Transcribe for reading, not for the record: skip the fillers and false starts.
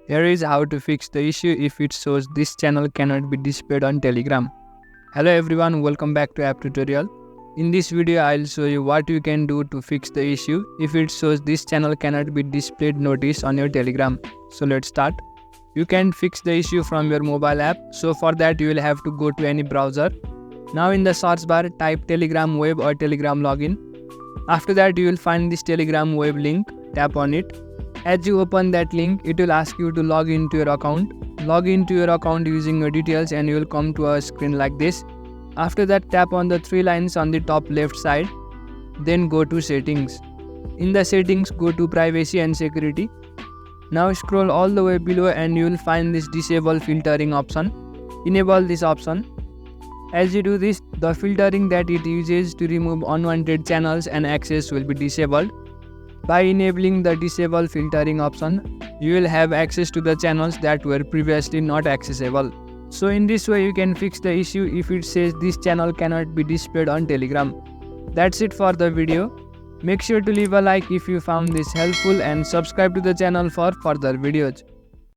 Here is how to fix the issue if it shows this channel cannot be displayed on Telegram. Hello everyone, welcome back to app tutorial. In this video I'll show you what you can do to fix the issue if it shows this channel cannot be displayed notice on your Telegram. So let's start. You can fix the issue from your mobile app. So for that you will have to go to any browser. Now in the search bar type Telegram web or Telegram login. After that you will find this Telegram web link, tap on it. As you open that link, it will ask you to log into your account. Log into your account using your details and you will come to a screen like this. After that, tap on the three lines on the top left side. Then go to settings. In the settings, go to privacy and security. Now scroll all the way below and you will find this disable filtering option. Enable this option. As you do this, the filtering that it uses to remove unwanted channels and access will be disabled. By enabling the disable filtering option, you will have access to the channels that were previously not accessible. So in this way you can fix the issue if it says this channel cannot be displayed on Telegram. That's it for the video. Make sure to leave a like if you found this helpful and subscribe to the channel for further videos.